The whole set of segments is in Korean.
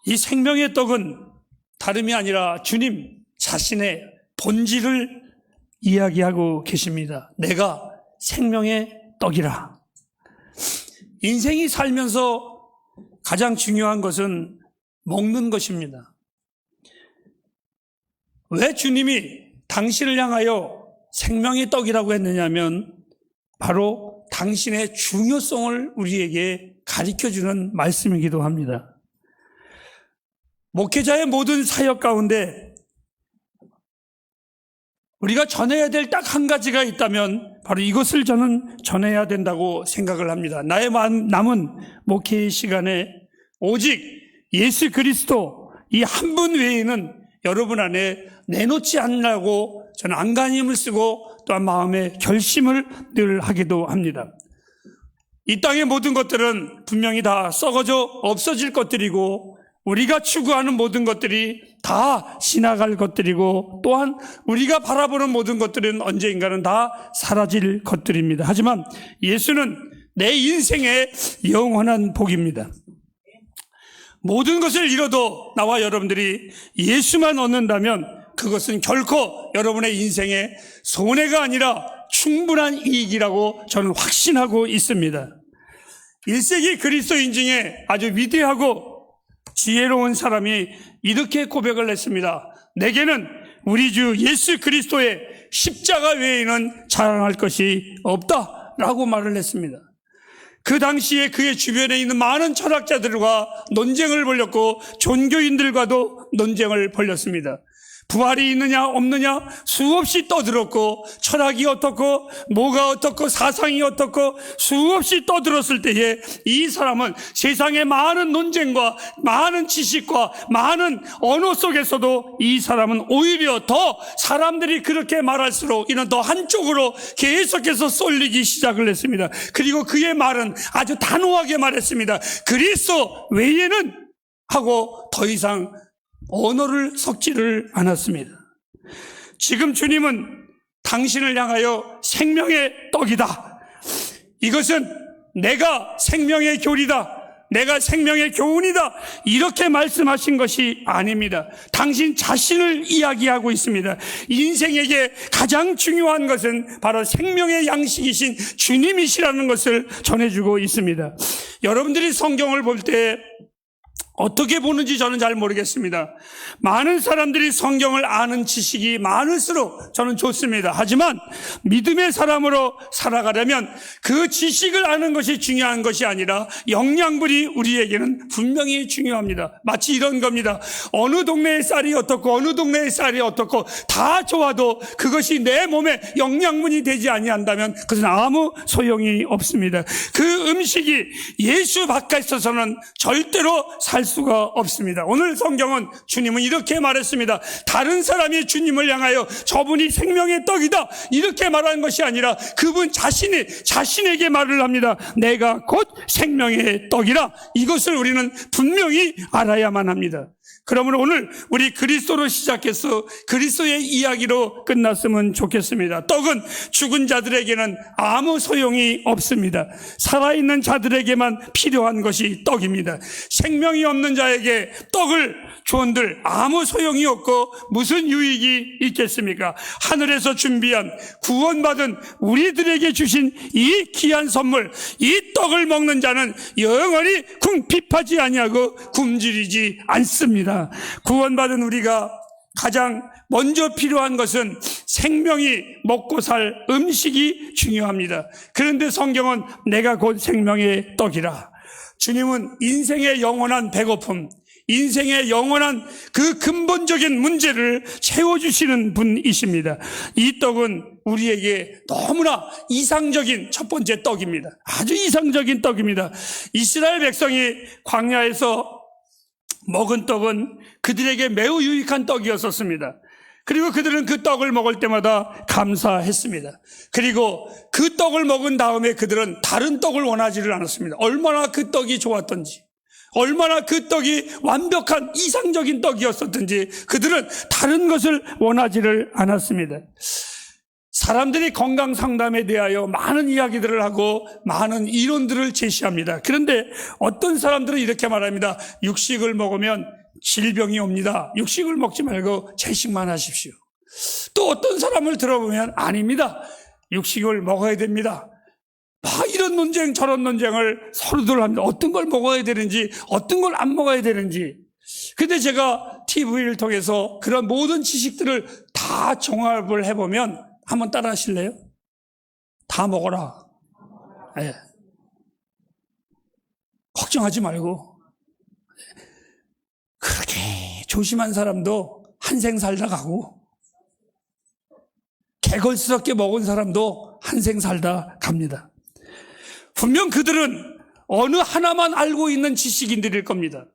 이 생명의 떡은 다름이 아니라 주님 자신의 본질을 이야기하고 계십니다. 내가 생명의 떡이라. 인생이 살면서 가장 중요한 것은 먹는 것입니다. 왜 주님이 당신을 향하여 생명의 떡이라고 했느냐면 바로 당신의 중요성을 우리에게 가르쳐주는 말씀이기도 합니다. 목회자의 모든 사역 가운데 우리가 전해야 될 딱 한 가지가 있다면 바로 이것을 저는 전해야 된다고 생각을 합니다. 나의 남은 목회의 시간에 오직 예수 그리스도 이 한 분 외에는 여러분 안에 내놓지 않으려고 저는 안간힘을 쓰고 또한 마음의 결심을 늘 하기도 합니다. 이 땅의 모든 것들은 분명히 다 썩어져 없어질 것들이고 우리가 추구하는 모든 것들이 다 지나갈 것들이고 또한 우리가 바라보는 모든 것들은 언젠가는 다 사라질 것들입니다. 하지만 예수는 내 인생의 영원한 복입니다. 모든 것을 잃어도 나와 여러분들이 예수만 얻는다면 그것은 결코 여러분의 인생의 손해가 아니라 충분한 이익이라고 저는 확신하고 있습니다. 1세기 그리스도인 중에 아주 위대하고 지혜로운 사람이 이렇게 고백을 했습니다. 내게는 우리 주 예수 그리스도의 십자가 외에는 자랑할 것이 없다라고 말을 했습니다. 그 당시에 그의 주변에 있는 많은 철학자들과 논쟁을 벌였고 종교인들과도 논쟁을 벌였습니다. 부활이 있느냐 없느냐 수없이 떠들었고 철학이 어떻고 뭐가 어떻고 사상이 어떻고 수없이 떠들었을 때에 이 사람은 세상의 많은 논쟁과 많은 지식과 많은 언어 속에서도 이 사람은 오히려 더 사람들이 그렇게 말할수록 이는 더 한쪽으로 계속해서 쏠리기 시작을 했습니다. 그리고 그의 말은 아주 단호하게 말했습니다. 그리스도 외에는 하고 더 이상 언어를 섞지를 않았습니다. 지금 주님은 당신을 향하여 생명의 떡이다. 이것은 내가 생명의 교리다. 내가 생명의 교훈이다. 이렇게 말씀하신 것이 아닙니다. 당신 자신을 이야기하고 있습니다. 인생에게 가장 중요한 것은 바로 생명의 양식이신 주님이시라는 것을 전해주고 있습니다. 여러분들이 성경을 볼 때 어떻게 보는지 저는 잘 모르겠습니다. 많은 사람들이 성경을 아는 지식이 많을수록 저는 좋습니다. 하지만 믿음의 사람으로 살아가려면 그 지식을 아는 것이 중요한 것이 아니라 영양분이 우리에게는 분명히 중요합니다. 마치 이런 겁니다. 어느 동네의 쌀이 어떻고 어느 동네의 쌀이 어떻고 다 좋아도 그것이 내 몸에 영양분이 되지 아니한다면 그것은 아무 소용이 없습니다. 그 음식이 예수 밖에 있어서는 절대로 살 수가 없습니다. 오늘 성경은 주님은 이렇게 말했습니다. 다른 사람이 주님을 향하여 저분이 생명의 떡이다 이렇게 말하는 것이 아니라 그분 자신에게 말을 합니다. 내가 곧 생명의 떡이라. 이것을 우리는 분명히 알아야만 합니다. 그러므로 오늘 우리 그리스도로 시작해서 그리스도의 이야기로 끝났으면 좋겠습니다. 떡은 죽은 자들에게는 아무 소용이 없습니다. 살아있는 자들에게만 필요한 것이 떡입니다. 생명이 없는 자에게 떡을 주온들 아무 소용이 없고 무슨 유익이 있겠습니까? 하늘에서 준비한 구원받은 우리들에게 주신 이 귀한 선물, 이 떡을 먹는 자는 영원히 궁핍하지 아니하고 굶주리지 않습니다. 구원받은 우리가 가장 먼저 필요한 것은 생명이 먹고 살 음식이 중요합니다. 그런데 성경은 내가 곧 생명의 떡이라. 주님은 인생의 영원한 배고픔, 인생의 영원한 그 근본적인 문제를 채워주시는 분이십니다. 이 떡은 우리에게 너무나 이상적인 첫 번째 떡입니다. 아주 이상적인 떡입니다. 이스라엘 백성이 광야에서 먹은 떡은 그들에게 매우 유익한 떡이었었습니다. 그리고 그들은 그 떡을 먹을 때마다 감사했습니다. 그리고 그 떡을 먹은 다음에 그들은 다른 떡을 원하지를 않았습니다. 얼마나 그 떡이 좋았던지, 얼마나 그 떡이 완벽한 이상적인 떡이었었든지 그들은 다른 것을 원하지를 않았습니다. 사람들이 건강 상담에 대하여 많은 이야기들을 하고 많은 이론들을 제시합니다. 그런데 어떤 사람들은 이렇게 말합니다. 육식을 먹으면 질병이 옵니다. 육식을 먹지 말고 채식만 하십시오. 또 어떤 사람을 들어보면 아닙니다. 육식을 먹어야 됩니다. 막 이런 논쟁 저런 논쟁을 서로들 합니다. 어떤 걸 먹어야 되는지 어떤 걸 안 먹어야 되는지. 근데 제가 TV를 통해서 그런 모든 지식들을 다 종합을 해보면 한번 따라 하실래요? 다 먹어라. 네. 걱정하지 말고. 그렇게 조심한 사람도 한생 살다 가고 개걸스럽게 먹은 사람도 한생 살다 갑니다. 분명 그들은 어느 하나만 알고 있는 지식인들일 겁니다.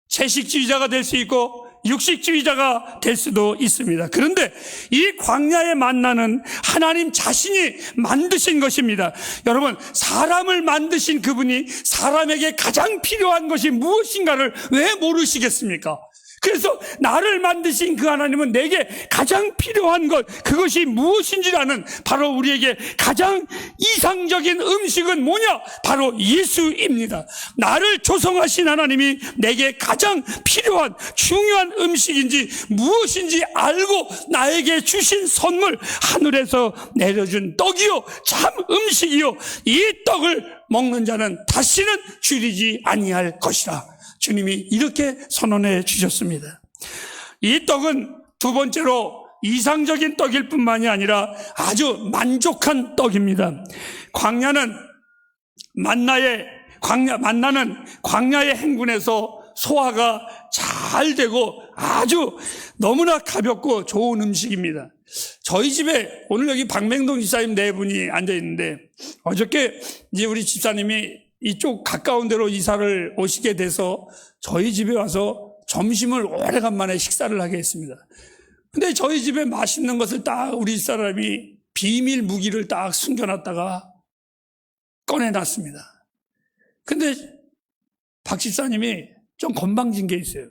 채식주의자가 될 수 있고 육식주의자가 될 수도 있습니다. 그런데 이 광야의 만나는 하나님 자신이 만드신 것입니다. 여러분, 사람을 만드신 그분이 사람에게 가장 필요한 것이 무엇인가를 왜 모르시겠습니까? 그래서 나를 만드신 그 하나님은 내게 가장 필요한 것, 그것이 무엇인지라는 바로 우리에게 가장 이상적인 음식은 뭐냐? 바로 예수입니다. 나를 조성하신 하나님이 내게 가장 필요한 중요한 음식인지 무엇인지 알고 나에게 주신 선물, 하늘에서 내려준 떡이요 참 음식이요, 이 떡을 먹는 자는 다시는 줄이지 아니할 것이라 주님이 이렇게 선언해 주셨습니다. 이 떡은 두 번째로 이상적인 떡일 뿐만이 아니라 아주 만족한 떡입니다. 만나는 광야의 행군에서 소화가 잘 되고 아주 너무나 가볍고 좋은 음식입니다. 저희 집에 오늘 여기 박맹동 집사님 네 분이 앉아 있는데, 어저께 이제 우리 집사님이 이쪽 가까운 데로 이사를 오시게 돼서 저희 집에 와서 점심을 오래간만에 식사를 하게 했습니다. 근데 저희 집에 맛있는 것을 딱 우리 집사람이 비밀 무기를 딱 숨겨놨다가 꺼내놨습니다. 근데 박 집사님이 좀 건방진 게 있어요.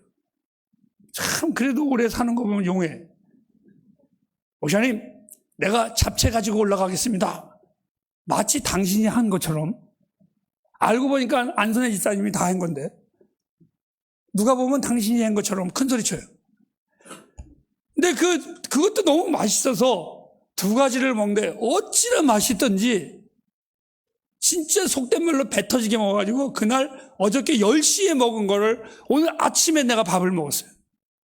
참 그래도 오래 사는 거 보면 용해. 목사님, 내가 잡채 가지고 올라가겠습니다. 마치 당신이 한 것처럼. 알고 보니까 안선혜 집사님이 다 한 건데, 누가 보면 당신이 한 것처럼 큰 소리 쳐요. 근데 그것도 너무 맛있어서 두 가지를 먹는데 어찌나 맛있던지 진짜 속된 말로 배 터지게 먹어가지고 그날 어저께 10시에 먹은 거를 오늘 아침에 내가 밥을 먹었어요.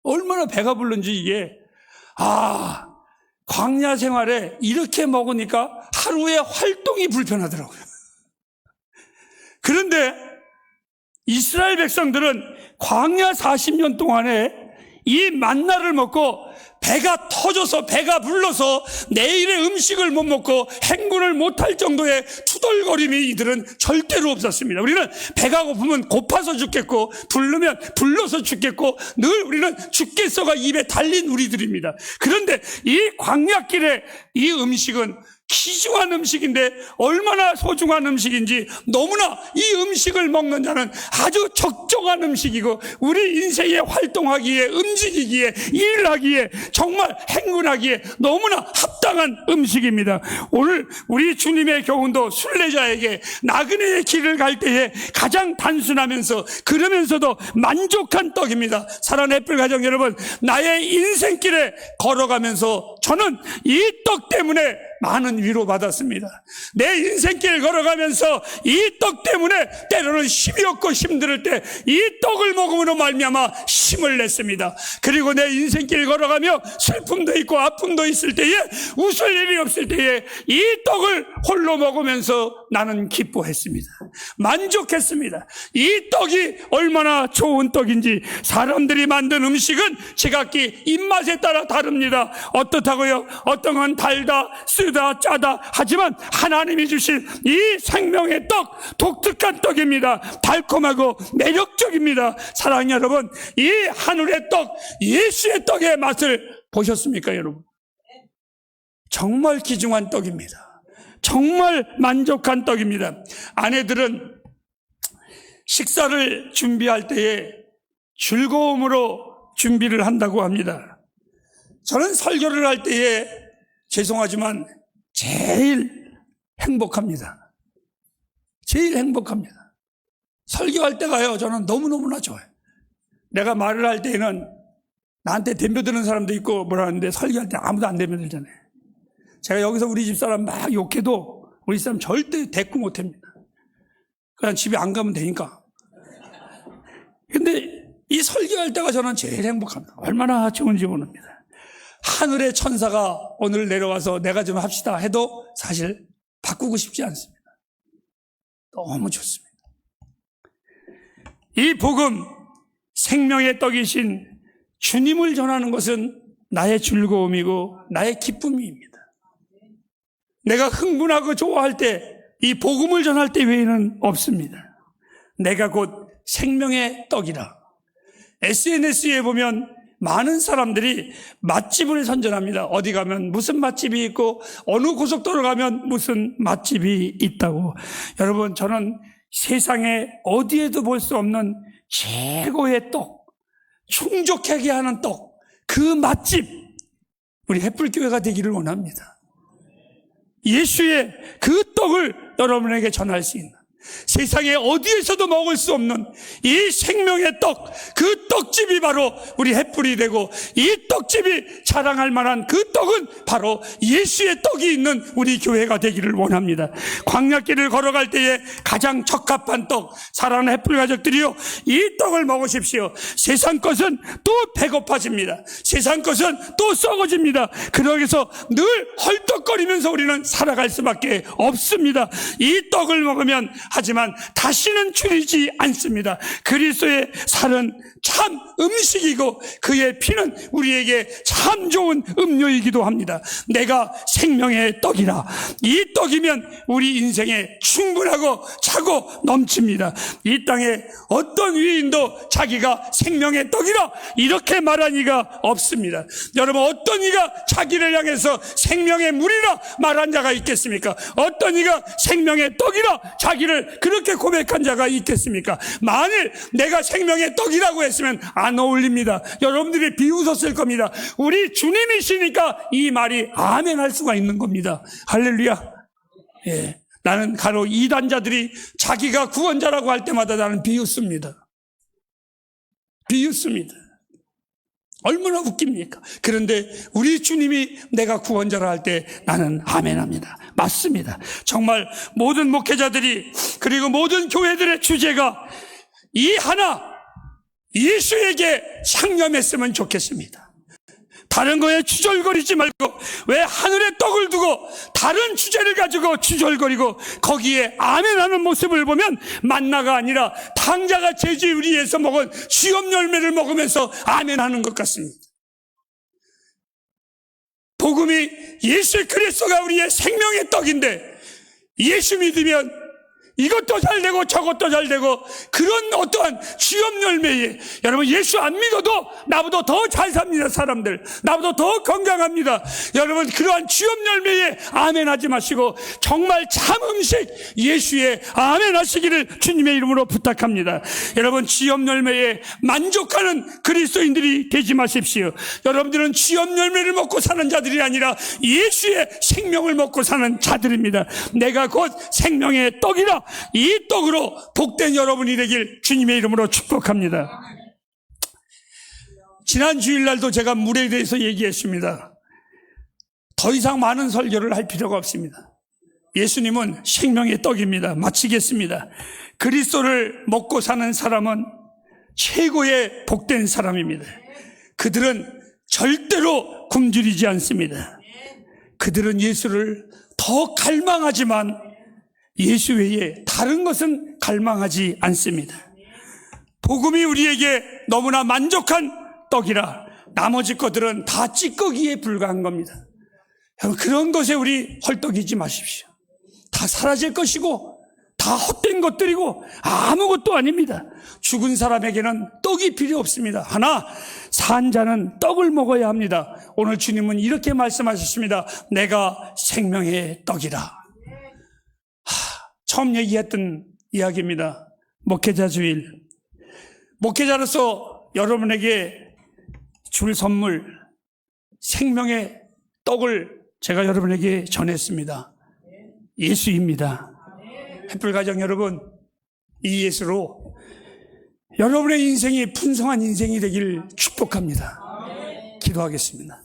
얼마나 배가 부른지 이게. 광야 생활에 이렇게 먹으니까 하루에 활동이 불편하더라고요. 그런데 이스라엘 백성들은 광야 40년 동안에 이 만나를 먹고 배가 터져서 배가 불러서 내일의 음식을 못 먹고 행군을 못할 정도의 투덜거림이 이들은 절대로 없었습니다. 우리는 배가 고프면 고파서 죽겠고 부르면 불러서 죽겠고 늘 우리는 죽겠어가 입에 달린 우리들입니다. 그런데 이 광야길에 이 음식은 귀중한 음식인데 얼마나 소중한 음식인지, 너무나 이 음식을 먹는 자는 아주 적정한 음식이고 우리 인생에 활동하기에, 움직이기에, 일하기에, 정말 행군하기에 너무나 합당한 음식입니다. 오늘 우리 주님의 교훈도 순례자에게 나그네의 길을 갈 때에 가장 단순하면서 그러면서도 만족한 떡입니다. 사랑하는 애플 가정 여러분, 나의 인생길에 걸어가면서 저는 이 떡 때문에 많은 위로받았습니다. 내 인생길 걸어가면서 이 떡 때문에 때로는 힘이 없고 힘들 때 이 떡을 먹음으로 말미암아 힘을 냈습니다. 그리고 내 인생길 걸어가며 슬픔도 있고 아픔도 있을 때에, 웃을 일이 없을 때에 이 떡을 홀로 먹으면서 나는 기뻐했습니다. 만족했습니다. 이 떡이 얼마나 좋은 떡인지. 사람들이 만든 음식은 제각기 입맛에 따라 다릅니다. 어떻다고요? 어떤 건 달다, 쓰다, 짜다. 하지만 하나님이 주신 이 생명의 떡, 독특한 떡입니다. 달콤하고 매력적입니다. 사랑하는 여러분, 이 하늘의 떡, 예수의 떡의 맛을 보셨습니까, 여러분? 정말 귀중한 떡입니다. 정말 만족한 떡입니다. 아내들은 식사를 준비할 때에 즐거움으로 준비를 한다고 합니다. 저는 설교를 할 때에 죄송하지만 제일 행복합니다. 제일 행복합니다. 설교할 때가요, 저는 너무너무나 좋아요. 내가 말을 할 때에는 나한테 덤벼드는 사람도 있고 뭐라 하는데, 설교할 때 아무도 안 덤벼들잖아요. 제가 여기서 우리 집사람 막 욕해도 우리 집사람 절대 대꾸 못합니다. 그냥 집에 안 가면 되니까. 근데 이 설교할 때가 저는 제일 행복합니다. 얼마나 좋은지 모릅니다. 하늘의 천사가 오늘 내려와서 내가 좀 합시다 해도 사실 바꾸고 싶지 않습니다. 너무 좋습니다. 이 복음, 생명의 떡이신 주님을 전하는 것은 나의 즐거움이고 나의 기쁨입니다. 내가 흥분하고 좋아할 때, 이 복음을 전할 때 외에는 없습니다. 내가 곧 생명의 떡이라. SNS에 보면 많은 사람들이 맛집을 선전합니다. 어디 가면 무슨 맛집이 있고 어느 고속도로 가면 무슨 맛집이 있다고. 여러분, 저는 세상에 어디에도 볼 수 없는 최고의 떡, 충족하게 하는 떡, 그 맛집, 우리 햇불교회가 되기를 원합니다. 예수의 그 떡을 여러분에게 전할 수 있는, 세상에 어디에서도 먹을 수 없는 이 생명의 떡, 그 떡집이 바로 우리 햇불이 되고, 이 떡집이 자랑할 만한 그 떡은 바로 예수의 떡이 있는 우리 교회가 되기를 원합니다. 광야길을 걸어갈 때에 가장 적합한 떡, 사랑하는 햇불 가족들이요, 이 떡을 먹으십시오. 세상 것은 또 배고파집니다. 세상 것은 또 썩어집니다. 그러기서 늘 헐떡거리면서 우리는 살아갈 수밖에 없습니다. 이 떡을 먹으면, 하지만 다시는 줄이지 않습니다. 그리스도의 살은 참 음식이고 그의 피는 우리에게 참 좋은 음료이기도 합니다. 내가 생명의 떡이라. 이 떡이면 우리 인생에 충분하고 차고 넘칩니다. 이 땅에 어떤 위인도 자기가 생명의 떡이라 이렇게 말한 이가 없습니다. 여러분, 어떤 이가 자기를 향해서 생명의 물이라 말한 자가 있겠습니까? 어떤 이가 생명의 떡이라 자기를 그렇게 고백한 자가 있겠습니까? 만일 내가 생명의 떡이라고 했으면 안 어울립니다. 여러분들이 비웃었을 겁니다. 우리 주님이시니까 이 말이 아멘 할 수가 있는 겁니다. 할렐루야. 예. 나는 간혹 이단자들이 자기가 구원자라고 할 때마다 나는 비웃습니다. 비웃습니다. 얼마나 웃깁니까? 그런데 우리 주님이 내가 구원자라 할 때 나는 아멘합니다. 맞습니다. 정말 모든 목회자들이, 그리고 모든 교회들의 주제가 이 하나, 예수에게 상념했으면 좋겠습니다. 다른 거에 주절거리지 말고, 왜 하늘의 떡을 두고 다른 주제를 가지고 주절거리고 거기에 아멘하는 모습을 보면 만나가 아니라 당자가 제지우리에서 먹은 시험 열매를 먹으면서 아멘하는 것 같습니다. 복음이 예수 그리스도가 우리의 생명의 떡인데, 예수 믿으면 이것도 잘 되고 저것도 잘 되고, 그런 어떠한 취업 열매에, 여러분, 예수 안 믿어도 나보다 더 잘 삽니다. 사람들 나보다 더 건강합니다. 여러분, 그러한 취업 열매에 아멘 하지 마시고 정말 참 음식 예수의 아멘 하시기를 주님의 이름으로 부탁합니다. 여러분, 취업 열매에 만족하는 그리스도인들이 되지 마십시오. 여러분들은 취업 열매를 먹고 사는 자들이 아니라 예수의 생명을 먹고 사는 자들입니다. 내가 곧 생명의 떡이라. 이 떡으로 복된 여러분이 되길 주님의 이름으로 축복합니다. 지난 주일날도 제가 물에 대해서 얘기했습니다. 더 이상 많은 설교를 할 필요가 없습니다. 예수님은 생명의 떡입니다. 마치겠습니다. 그리스도를 먹고 사는 사람은 최고의 복된 사람입니다. 그들은 절대로 굶주리지 않습니다. 그들은 예수를 더 갈망하지만 예수 외에 다른 것은 갈망하지 않습니다. 복음이 우리에게 너무나 만족한 떡이라 나머지 것들은 다 찌꺼기에 불과한 겁니다. 그런 것에 우리 헐떡이지 마십시오. 다 사라질 것이고 다 헛된 것들이고 아무것도 아닙니다. 죽은 사람에게는 떡이 필요 없습니다. 하나, 산 자는 떡을 먹어야 합니다. 오늘 주님은 이렇게 말씀하셨습니다. 내가 생명의 떡이라. 처음 얘기했던 이야기입니다. 목회자 주일. 목회자로서 여러분에게 줄 선물, 생명의 떡을 제가 여러분에게 전했습니다. 예수입니다. 햇불가정 여러분, 이 예수로 여러분의 인생이 풍성한 인생이 되길 축복합니다. 기도하겠습니다.